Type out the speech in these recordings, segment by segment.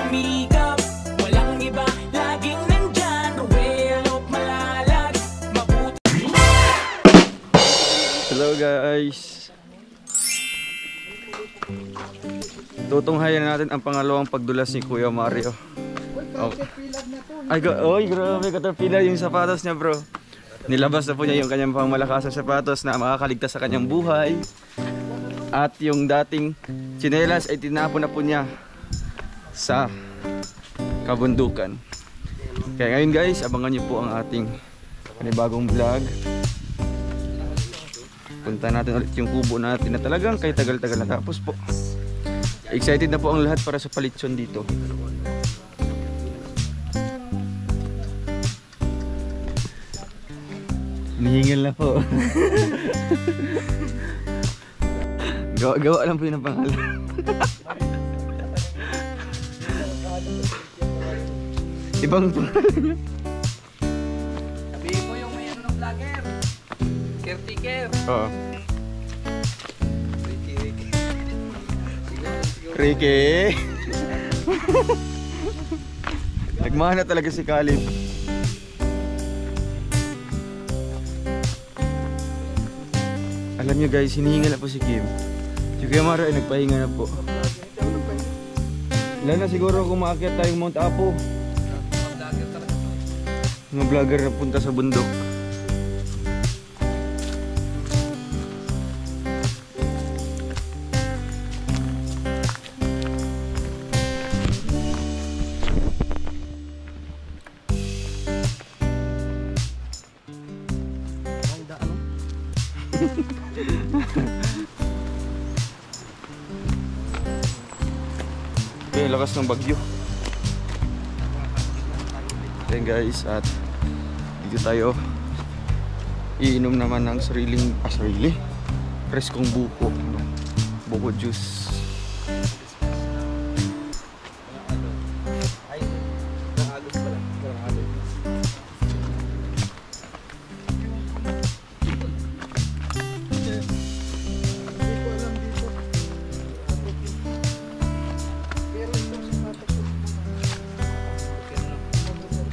sumikap. Walang iba, laging nandyan. Ruel, malalag, mabuti. Hello guys. Tutunghayan natin ang pangalawang pagdulas ni Kuya Mario. Oh. Ay, grabe, caterpillar yung sapatos niya, bro. Nilabas na po niya yung kanyang pangmalakasang sapatos na makakaligtas sa kanyang buhay. At yung dating tsinelas ay tinapon na po niya sa kabundukan. Kaya ngayon guys, abangan niyo po ang ating panibagong vlog. Punta natin ulit yung kubo natin na talagang kay tagal-tagal na tapos po. Excited na po ang lahat para sa palitsyon dito. Nihingal na po. Gawa lang po yun ang pangalan. Ibang pangalan. Sabihin mo yung may ano ng vlogger. Caretaker. Oo. Ricky. Nagmana talaga si Kalib. Alam nyo guys, hinihinga na po si Kim. Si Kuya Mario ay nagpahinga na po. Lalo na siguro kung maakyat tayong Mount Apo. Mga vlogger na punta sa bundok. Okay, lakas ng bagyo. Ayan guys, at dito tayo iinom naman ng sariling preskong buko, buko juice.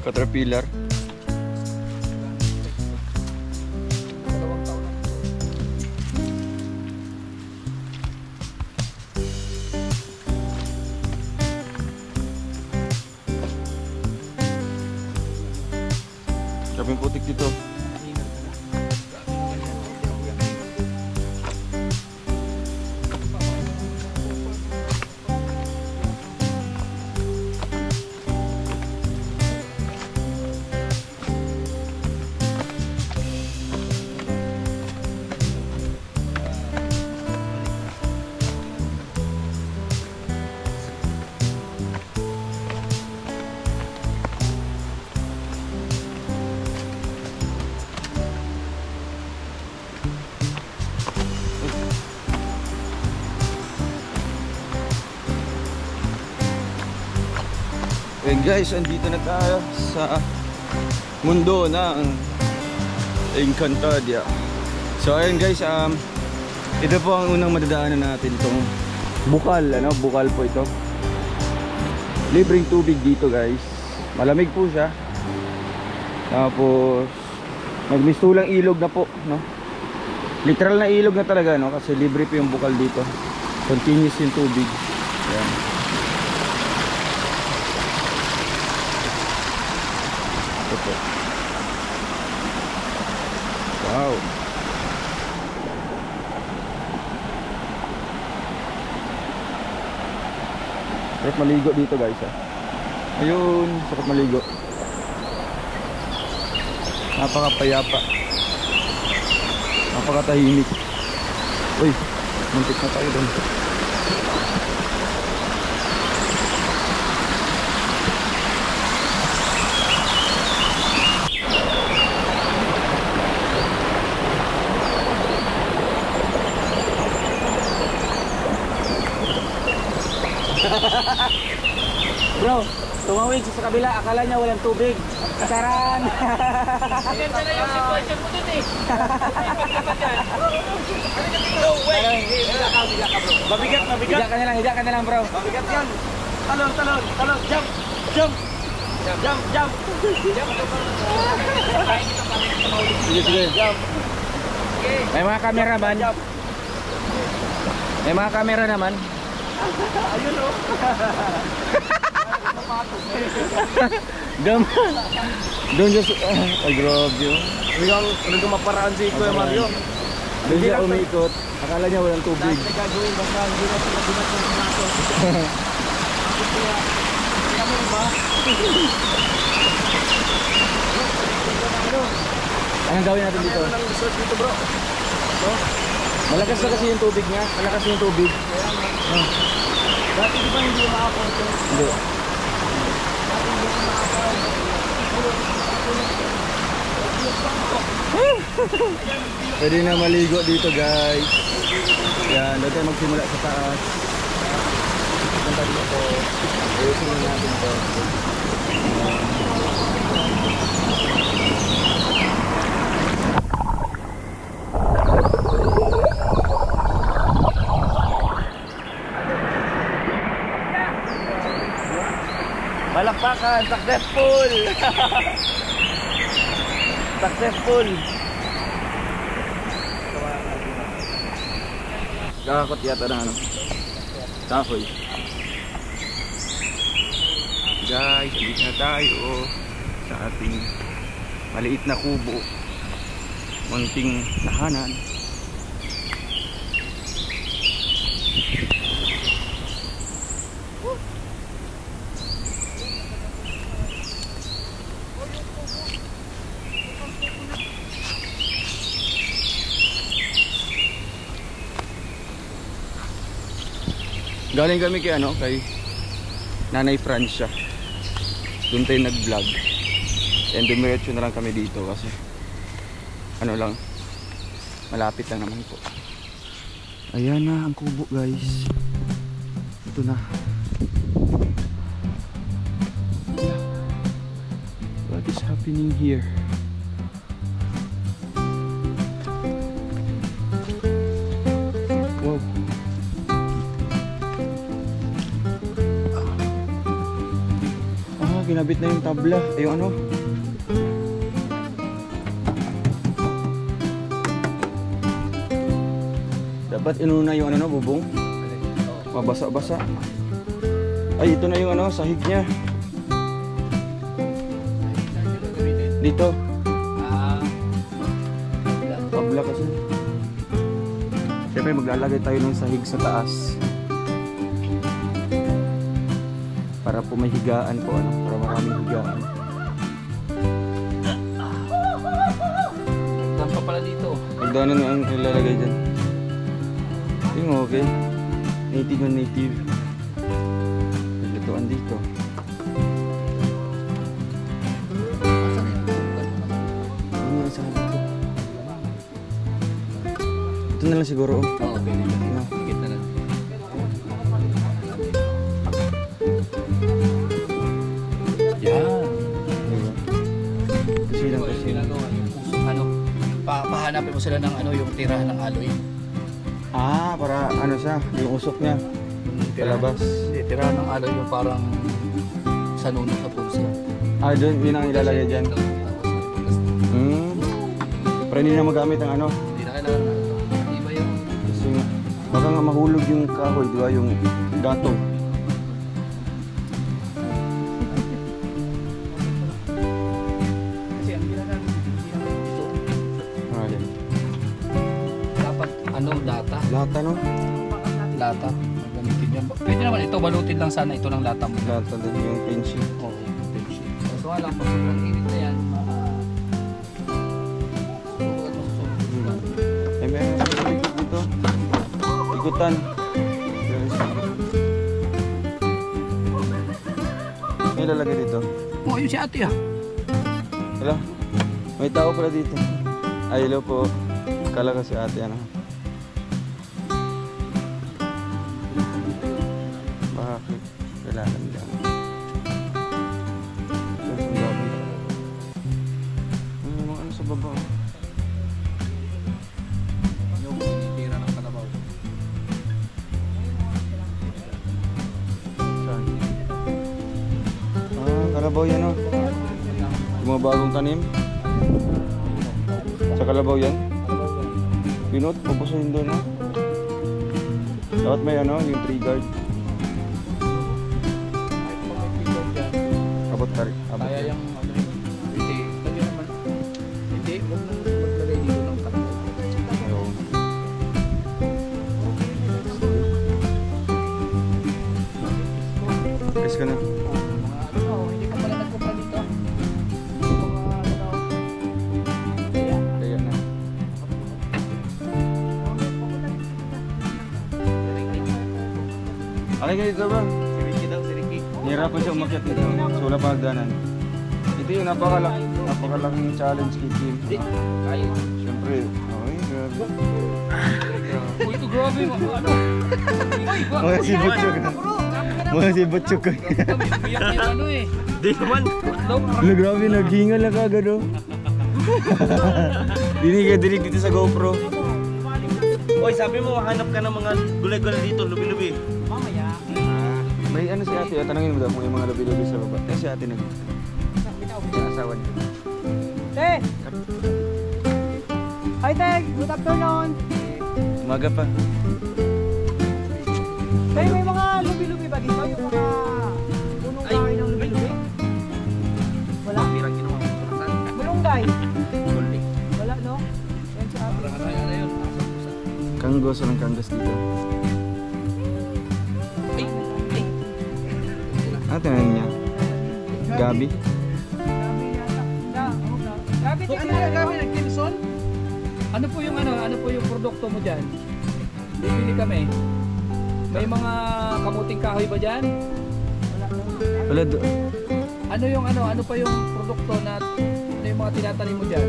Caterpillar. Daming putik dito. And guys, andito na tayo sa mundo ng Encantadia. So ayun guys, ito po ang unang madadaanan natin, itong bukal, bukal po ito. Libreng tubig dito guys. Malamig po siya. Tapos magmistulang ilog na po, no? Literal na ilog na talaga, no? Kasi libre po yung bukal dito. Continuous yung tubig. Ayan. Wow. Sarap maligo dito guys, ha. Ayun, sarap maligo. Napakapayapa. Napakatahimik. Uy, muntik na tayo doon. Bro, tumawid sa kabila, akala niya walang tubig. Kasaran. Maganda na yung sitwasyon mo dun eh. Mabigat ka na lang bro. Mabigat yan. Talon, talon, talon. Jump, jump. Jump, jump. Sige, sige. Jump. May mga camera man. May mga camera naman. Ayun o. Doon siya, ay grabe oh. Ano gumaparaan si Kuya Mario? Doon siya umiikot. Akala niya walang tubig. Gagawin basta hindi na sila binat ng naso. Kaya mo ba? Anong gawin natin dito? Anong resort dito bro? Malakas na kasi yung tubig niya. Malakas yung tubig. Dati di ba hindi makakonto? Hindi. Pwede na maligo dito guys. Yan, doon tayo magsimula sa taas. Punta dito. Ayusin na natin ito. Palakpakan, successful! Successful! Kakakot yata ng ano. Kahoy. Guys, dito na tayo sa ating maliit na kubo. Munting tahanan. Galing kami kay ano, kay Nanay Francia. Doon tayo nag-vlog. And dumiretso na lang kami dito kasi ano lang, malapit lang naman po. Ayan na ang kubo guys. Ito na. What is happening here? Wow. Ginabit na yung tabla, yung ano. Dapat inuna yung ano, bubong. Mabasa-basa. Ay, ito na yung ano, sahig niya. Dito. Tabla kasi. Siyempre maglalagay tayo ng sahig sa taas. Para po may higaan po, ano, para maraming higaan. Saan pa pala dito? Pagdaanan na ang ilalagay dyan. Yung okay. Native na native. Paglutuan dito. Ano yung sa dito? Ito na lang siguro. Oo, pwede na. Ano? Higit na lang. Yan. Diba? Kasi lang kasi. Ginagawa yung puso, ano, pahanapin mo sila ng ano, yung tirahan ng aloy. Ah, para ano siya, yung usok niya. Palabas. Hindi, tirahan ng aloy yung parang sanuno sa pulso. Ah, doon, yun ang ilalagay dyan. Pero hindi na magamit ang ano. Hindi na kailangan na. Hindi ba yun? Kasi nga, baka nga mahulog yung kahoy, di ba? Yung gatong. Kasi ang ginagamit dito, Ah, yan. dapat ano, lata. Lata, no? Lata. Gamitin yan. Pwede naman ito, balutin lang sana ito ng lata mo. Lata din yung pinch. Oo, yung sheet. So wala, pag sobrang init na yan, Ay, meron sa ikot dito. Ikutan. May lalagay dito. oh, yun si ate ah. Hello? May tao pala dito. Ay, hello po. Kala ko si ate, ano? Bakit? Kailangan lang. Ang gabi. May mga ano sa baba. Yung tinitira ng kalabaw. Saan? Kalabaw yan oh. Yung mga bagong tanim. Sa kalabaw yan. Pinot, pupusuhin doon oh. Dapat may ano, yung tree guard. Abot pa rin. Abot Kaya yan. yung ano yun. Hindi. Lagyan naman. Hindi. Huwag mo maglagay dito ng takbo. Ayun. Guys ka na. Mga ano, hindi ka pala nagpupa dito. Mga ano. Kaya. Kaya na. Alay kayo dito ba? Si Ricky daw, si Ricky. Nihirapan siya umakyat dito. So wala pa hagdanan. Ito yung napakalaking challenge kay Kim. Hindi. Kaya. Siyempre. Okay, grabe. Uy, ito grabe. Ano? Mga si Butchok. Mga si Butchok. Biyak na yung ano eh. Di naman. Ano grabe, naghingal na kagad oh. Dinig dito sa GoPro. Oy, sabi mo, hanap ka ng mga gulay-gulay dito, lubi-lubi. Mamaya. May ano si ate, tanongin mo daw kung may mga labi-labi sa baba. Si ate nag asawa niya. Te! Hi, Te! Good afternoon! Umaga pa. Te, may mga lubi-lubi ba dito? Yung mga punong kahoy ng lubi-lubi? Wala? Pirang ginawa ko sa kasan. Malunggay? Kulli. Wala, no? Yan si ate. Parang ano yun. Asa-pusa. Kanggos, walang kanggos dito. Ay! Ay! Ah, tinanin niya. Gabi. Gabi yata. Gabi, tingnan mo. nag-Kimson? Ano po yung ano? Ano po yung produkto mo dyan? Bibili kami. May mga kamuting kahoy ba dyan? Wala do. Ano yung ano? Ano pa yung produkto na ano yung mga tinatanim mo dyan?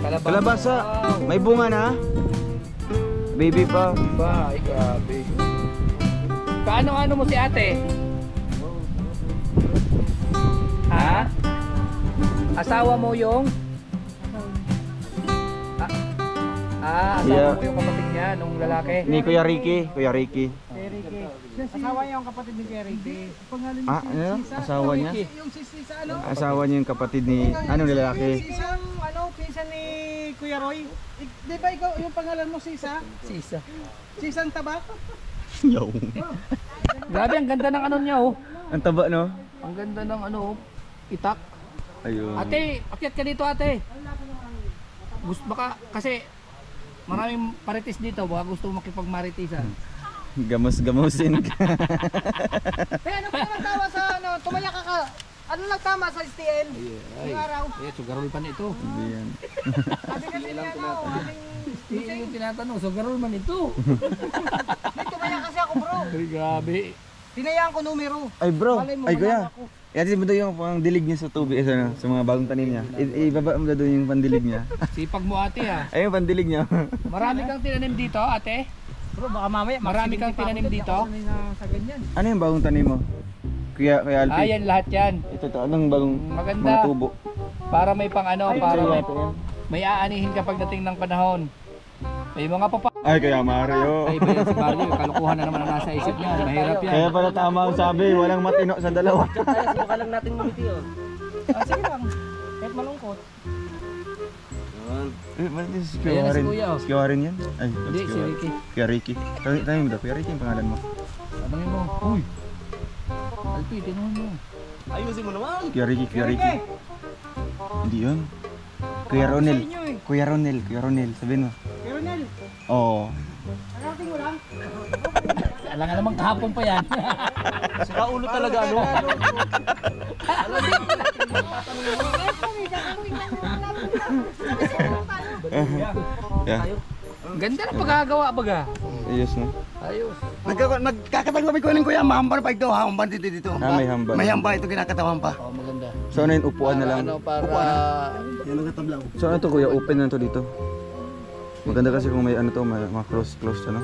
Kalabasa. Kalabasa. Wow. May bunga na. Baby pa. Ba, ay grabe. Paano-ano mo si ate? Ha? Asawa mo yung? Asawa Yeah. mo yung kapatid niya, nung lalaki? Ni Kuya Ricky. Kuya Ricky. Ricky. Asawa niya yung kapatid ni Ricky. Pangalan Ah, ano? Asawa niya? Yung sa ano? Asawa niya yung kapatid ni anong lalaki? Isang ano, pinsan ni Kuya Roy. Di ba ikaw yung pangalan mo Sisa? Sisa. Sisang Tabak? Yo. Grabe, ang ganda ng ano niya oh. Ang taba no? Ang ganda ng ano, itak. Ayun. Ate, akyat ka dito ate. Gusto baka kasi maraming paritis dito, baka gusto mo makipagmaritisan. Gamos-gamosin ka. Ano ka naman tawa sa ano, tumaya ka. Ano nagtama sa STL? Yung araw. Eh, sugarol pa nito. Hindi yan. Sabi kasi niya ano, aling Hindi yung tinatanong, sugarol man ito. may tumaya kasi ako bro. Ay, grabe. Tinayaan ko numero. Ay bro, Malay mo, ay kuya. wala ako. Yatin mo daw yung pang dilig niya sa tubig sa mga bagong tanim niya. Ibaba mo daw yung pandilig niya. Sipag mo ate ha. Ay yung pandilig niya. Marami kang tinanim dito ate? Bro, baka mamaya Marami kang tinanim dito? sa ganyan. Ano yung bagong tanim mo? Kuya Alpi. Ah, yan lahat yan. Ito anong bagong Maganda. mga tubo? Para may pang ano, para Sa'yo, may, ate, yan. may aanihin ka pagdating ng panahon. May mga papa... Ay kaya Mario. Ay, ba yan si Mario? Kalukuhan na naman ang nasa isip niya. Mahirap yan. Kaya pala tama ang sabi, walang matino sa dalawa. Subukan lang natin ngumiti, oh. Sige lang. Kahit malungkot. Eh, ba't yung si Ayan Kuya na si Warren? Kuya, oh. Si Kuya Warren yan? Ay, Hindi, si Ricky. Kuya Ricky. Tanong mo daw, Kuya Ricky yung pangalan mo. Tanongin mo. Uy! Alpi, tinungan mo. Ayusin mo naman. Kuya Ricky, Kuya Ricky. Hindi yun. Kuya Ronel. Sa inyo eh. Kuya Ronel, sabihin mo. Pero Nel, Oo. narating mo lang. Alam nga naman kahapon pa yan. Saka ulo talaga, ano? Yeah. Ang ganda ng pagkagawa baga. Ayos no? Ayos. Nagkakatawa kami ko ng kuya, mahambar pa ito, hambar dito. Ah, may hambal. May hamba ito kinakatawan pa. Oh, maganda. So ano yun, upuan na lang. Ano para... Yan ang katablaw. So ano to kuya, open na to dito. Maganda kasi kung may ano to, may mga close ano.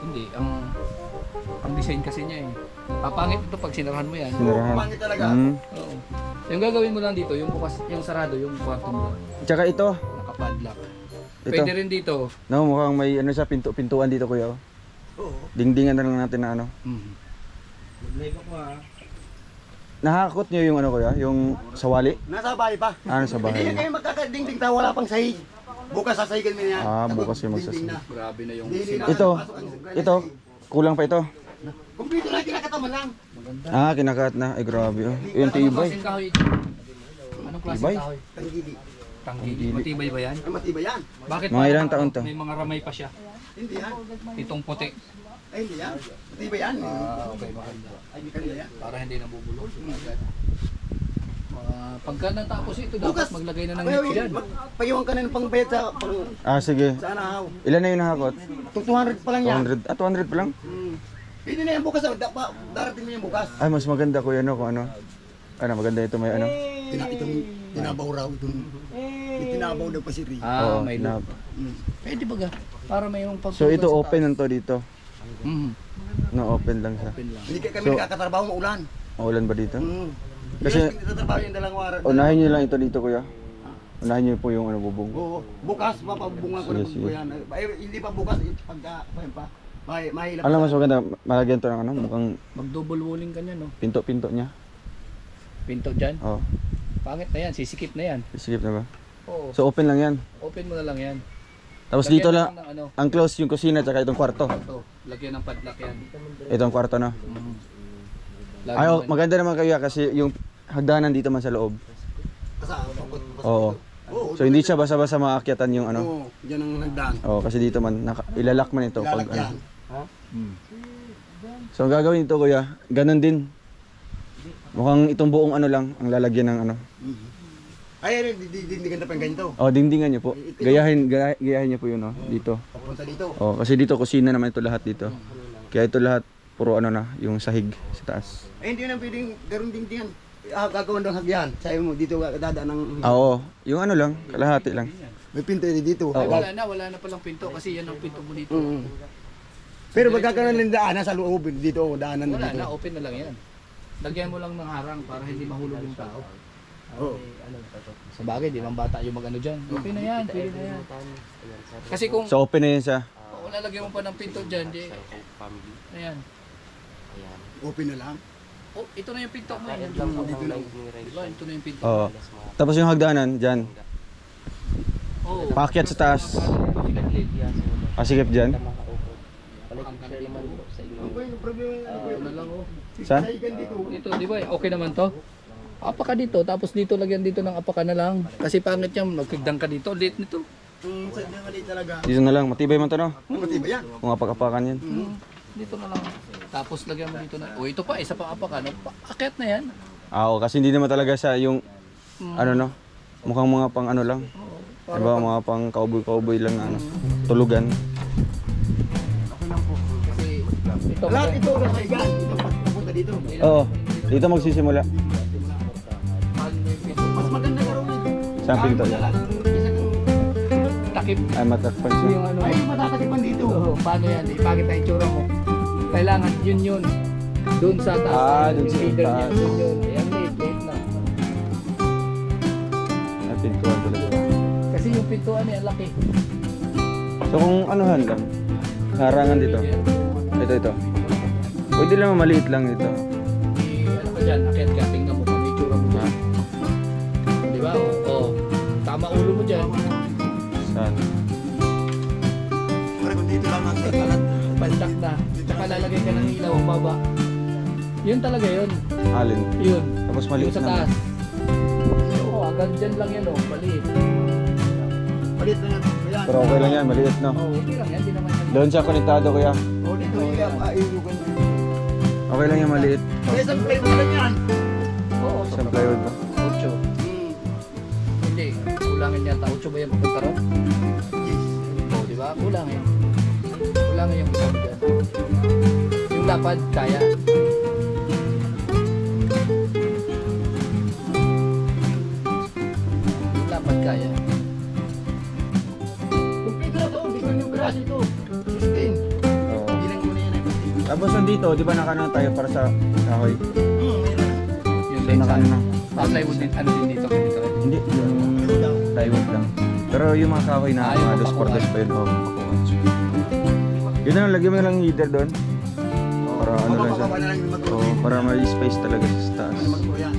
Hindi, ang design kasi niya eh. Papangit ito pag sinarahan mo yan. Sinarahan. Pangit talaga. Oo. Yung gagawin mo lang dito, yung bukas, yung sarado, yung kwarto mo. Tsaka ito. Nakapadlock. Ito. Pwede rin dito. No, mukhang may ano siya, pintuan dito kuya. Oh. Oo. Dingdingan na lang natin na ano. Mm. Maglego ko ha. nahakot niyo yung ano kuya, yung sawali? Nasa bahay pa. Ano sa Hindi bahay? kayo magkakadingding tayo, wala pang sahig. Bukas sasahigan mo yan. Bukas yung Dingding magsasahig. na. Grabe na yung Hindi na Ito, pasok ang- ito, kulang pa ito. Kumpleto na, kinakataman lang. Kinakat na. Ay grabe oh. Yung tibay. klaseng kahoy. Anong klaseng Tibay? kahoy? Tanggili. Tanggili. Matibay ba yan? Ay, matibay yan. Bakit Mga parang ilang taon to? May mga ramay pa siya. Hindi yan. Itong puti. Ay, hindi yan. Matibay yan. Okay, maganda. Ay, kanila yan. Para hindi nabubulok. Pagka natapos ito, dapat maglagay na ng Ay, net dyan. Payuhan ka na ng pangbayad sa Sige. sa anahaw. Ilan na yung nahakot? 200 pa lang yan. 200. 200 pa lang? Pwede na yan bukas. Darating mo yan bukas. Ay, mas maganda kuya no kung ano. Ano, maganda ito may ano. Itong tinabaw raw. May tinabaw daw pa si Ri. Oo, May na- loop. Pwede ba ga? Para mayroong pag So ito open lang to dito. Mhm. No, open lang siya. Open lang. Hindi kami So- nakakatrabaho maulan. Maulan ba dito? Kasi Kasi- nagtatrabaho yung dalawang araw. Unahin niyo lang ito dito kuya. Unahin niyo po yung ano bubong. Oo, bukas mapabungan ko Sige, ng sige. buko yan. Ay, hindi pa bukas pagka pa. Mahilap. Alam mas maganda, malagyan to ng ano, mukhang Mag-double walling ka niya, no? pinto-pinto niya. Pinto dyan. Oh, Pangit na yan, sisikip na yan. isigip na ba? Oo. So open lang yan. Open mo na lang yan. Tapos Lagyan dito mo lang, ng ano, ang close yung kusina tsaka itong kwarto. ito. Lagyan ng padlock yan. Itong kwarto na. Lagi Ay, mo- maganda naman kayo kasi yung hagdanan dito man sa loob. Oo. Oo. So hindi siya basa-basa maakyatan yung ano. Oo, yan ang nagdaan. Oo, kasi dito man ilalak man ito pag Lalagyan. ano. So ang gagawin nito kuya, ganun din. Mukhang itong buong ano lang ang lalagyan ng ano. Ay, hindi ganda pa yung ganito. Oh, dingdingan niyo po. Gayahin niyo po yun oh, dito. Papunta dito. Oh, kasi dito kusina naman ito lahat dito. Kaya ito lahat puro ano na, yung sahig sa taas. Ay, hindi na pwedeng garong dingdingan. Gagawin daw hagyan. Sabi mo, dito dadaan ng... Oo, yung ano lang, kalahati lang. May pinto dito. Ay, wala na palang pinto kasi yan ang pinto mo dito. Pero magkakaroon ng daanan sa loob dito, daanan Wala dito. na, open na lang yan. Lagyan mo lang ng harang para hindi mahulog yung tao. Oo. Sa bagay, di man bata yung mag-ano dyan. Okay na yan, pwede na yan. Kasi kung So open na yun siya. lalagyan mo pa ng pinto dyan, di... Ayan. Open na lang. Oh, ito na yung pinto mo. Yan. Dito lang. Diba? Ito na yung pinto. Oo. Tapos yung hagdanan, dyan. Oh. Paakyat sa taas. Pasikip dyan. Yung problema Ano lang oh. Saan? Dito, di ba? Okay naman to. Apaka dito, tapos dito lagyan dito ng apaka na lang. Kasi pangit yan, magkigdang ka dito, late nito. Sadya mali talaga. Dito na lang, matibay man to no? Matibay yan. Kung apak-apakan yan. Dito na lang. Tapos lagyan mo dito na. Oh, ito pa, isa pang apaka. No? Akyat na yan. Oo, kasi hindi naman talaga siya yung, ano no, mukhang mga pang ano lang. Diba, mga pang cowboy lang na ano, tulugan. Kasi ito Lahat ito nasa igan. Ito papunta dito. Oo, dito magsisimula. Mas maganda ka rin dito. Saan pinto niya? takip. Ay, matakpan siya. Yung ano. Ay, matatakipan dito. Oo, paano yan? Ipakit na itsura mo. Kailangan yun. Doon sa taas. Doon sa leader taas. niya. Yun. Ayan, late na. Ay, pintuan talaga. Kasi yung pintuan niya, laki. So kung anuhan lang, harangan dito. Ito. Pwede lang maliit lang ito. Ano ka dyan? Akyat ka. Tingnan mo kung itsura mo dyan. Di ba? Oo. Tama ulo mo dyan. Saan? Pero kung dito lang ang kalat. Pandak na. Tsaka lalagay ka ng ilaw ang baba. Yun talaga yun. Alin? Yun. Tapos Yung maliit sa naman. taas. Oo, hanggang dyan lang yan oh. Maliit. Palit na yan. Ayan. Pero okay lang yan, maliit no? Oo, okay lang yan. Di naman yan. Doon siya konektado kuya. O dito ilugan niya. Okay lang yung maliit. Kaya isang play mo lang yan. Oo, Isang plywood ba? 8. Hindi. Kulangin yata. 8 ba yan papunta ron? Oo, di ba? Kulangin. Kulangin yung isang dyan. Yung lapad, kaya. Yung lapad, kaya. Kumpito na to. Bigyan yung grass ito. 16. Oo. Bilang mo na yan. Tapos nandito, di ba nakano tayo para sa kahoy? Yung So nakano na? plywood din, ano din dito, ganito rin. Hindi, yung plywood lang. Pero yung mga kahoy na yung mga dos pakuan. portes pa yun. Oh, pakuan. Yun na lang, lagyan mo na lang heater doon. para ano lang siya. Mababa na lang yung mag-uwi. Oo, para may space talaga sa taas. Mag-uwi yan.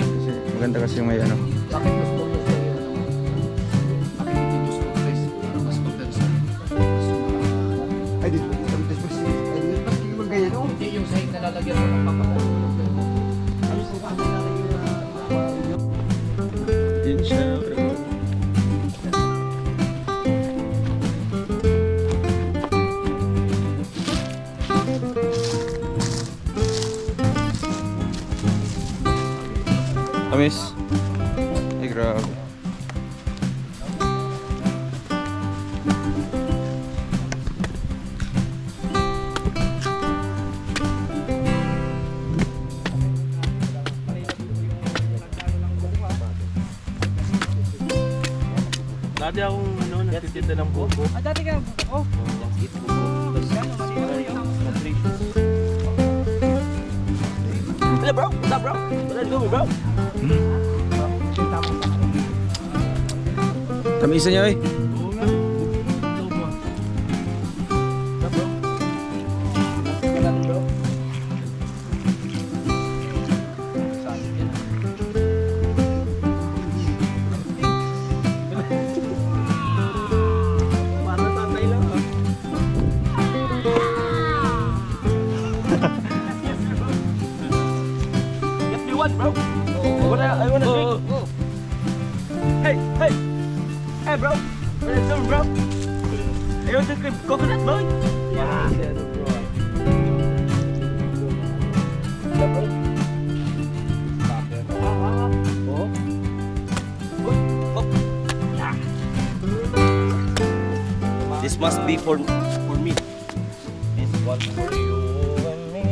Kasi maganda kasi yung may ano. Bakit mas bonus kayo yung ano? Bakit hindi gusto ko guys? Para mas mapersa. Mas Ay, dito. Tapos, ay, mas kikibang ganyan, oh. hindi yung sahig na lalagyan mo ng papagano. Yun siya, bro. Tamis. Ay, grabe. Dati akong ano, nagtitinda ng buko. Ah, dati ka, oh. Hey bro, what's up bro? Let's go bro. Tamisan niya, eh. Oo nga. Ito bro. What's up bro? Wala bro. Sabi yan. Para tatay lang ah. Get me one bro. I wanna drink. Hey, hey. Hey bro. What's up bro? I want to drink coconut boy. Yeah. This must be for me. This one for you and me.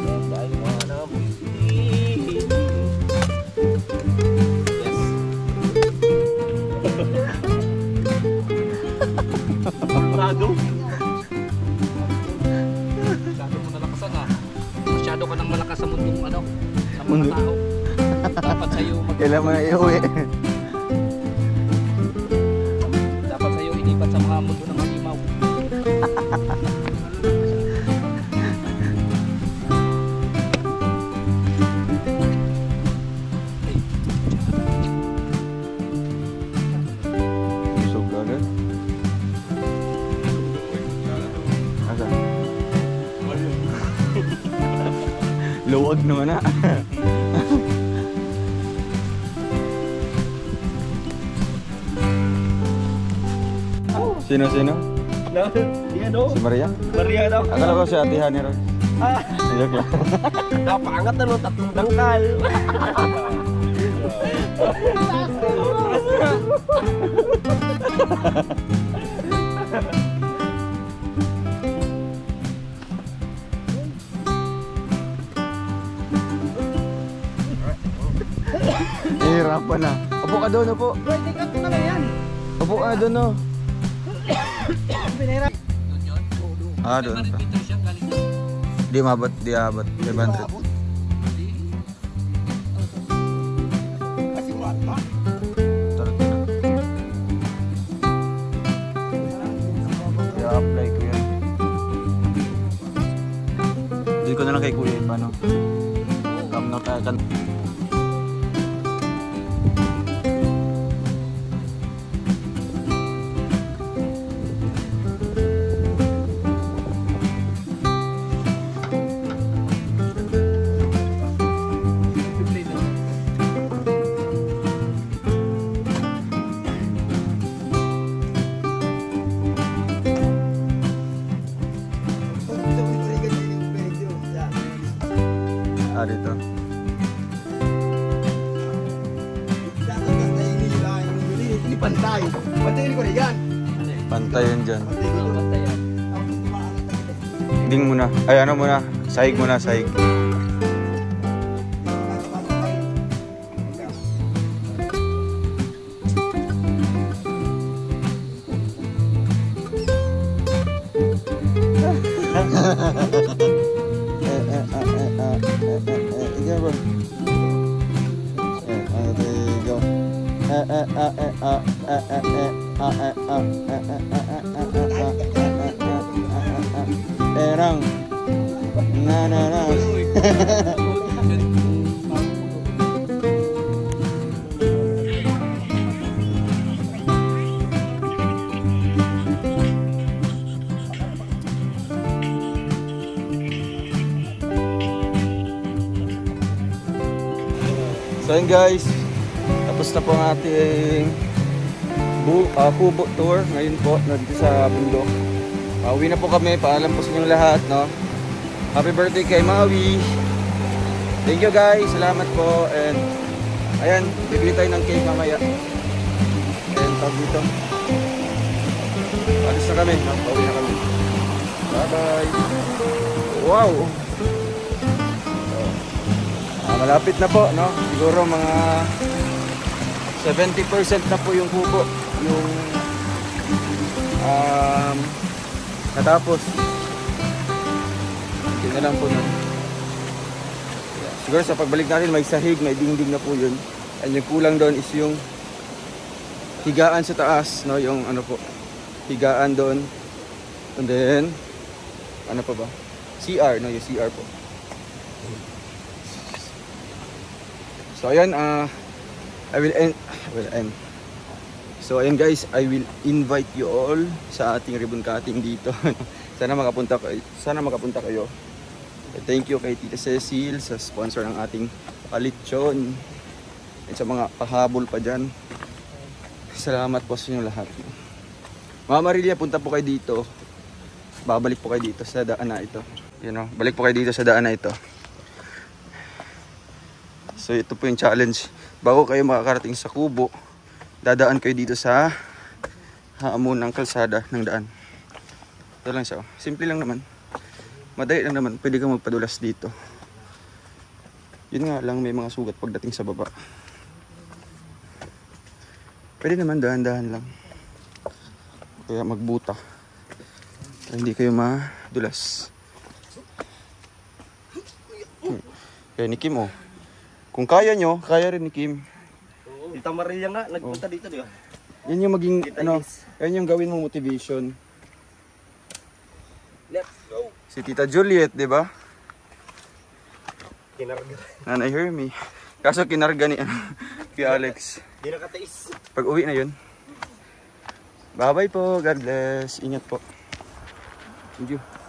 And I wanna be. Yes. Prado. Masyado mo nalakasan ah. Masyado ka nang malakas sa mundong ano. Sa mga Mundo? tao. Dapat sa'yo Kailan mo na iuwi. dapat sa'yo inipat sa mga mundo ng halimaw. Busog ka agad. Asa? Luwag naman na. Sino? Yan o. Si Maria? Maria daw. Akala ko si Ate Hani ron. Ah, Joke lang. napaangat na no, tatlong dangkal. Hirapan na. Upo ka doon, upo. Pwede ka na yan. Upo ka doon, no. Pinahirap. Doon yun? Oo, doon. Ah, doon pa. Meters siya galing doon. Di mabot, di abot. 500. Kasi wala pa. Tarot na. I-apply ko yan. Hindi ko na lang kay kuya iba, no? Come na kaya kan. Ah, dito. Ini pantay. Pantay ini ko rin yan. Pantay yun dyan. Pantay ko. Basta yan. Ding muna. Ay, ano muna? Sahig muna, sahig. Go. Erang. Na na na. So yun guys, tapos na po ang ating Kubo tour ngayon po dito sa bundok. Uwi na po kami, paalam po sa inyong lahat, no? Happy birthday kay Maui. Thank you guys, salamat po. And ayan, bibili tayo ng cake mamaya. And tawag dito, alis na kami, no? Pauwi na kami. Bye bye. Wow, malapit na po, no? Siguro mga 70% na po yung kubo, yung natapos. Hindi na lang po nun. Siguro sa pagbalik natin may sahig, may dingding na po yun. And yung kulang doon is yung higaan sa taas, no? Yung ano po, higaan doon. And then ano pa ba? CR, no? Yung CR po. So ayan, I will end. So ayan guys, I will invite you all sa ating ribbon cutting dito. Sana makapunta kayo. Thank you kay Tita Cecil sa sponsor ng ating palitsyon. At sa mga pahabol pa dyan. Salamat po sa inyo lahat. Mama Marilia, punta po kayo dito. Babalik po kayo dito sa daan na ito. You know, balik po kayo dito sa daan na ito. So ito po yung challenge. Bago kayo makakarating sa kubo, dadaan kayo dito sa hamon ng kalsada ng daan. Ito lang siya. Simple lang naman. Madali lang naman. Pwede kang magpadulas dito. Yun nga lang, may mga sugat pagdating sa baba. Pwede naman dahan-dahan lang. Kaya magbuta. Kaya hindi kayo madulas. Kaya ni Kim, oh. Kung kaya nyo, kaya rin ni Kim. Tita Maria nga, nagpunta dito, di ba? Yan yung maging, yan yung gawin mo motivation. Let's go! Si Tita Juliet, di ba? Kinarga. Nanay Hermie. Kaso kinarga ni kay Alex. Di nakatiis. Pag uwi na yun. Bye bye po. God bless. Ingat po. Thank you.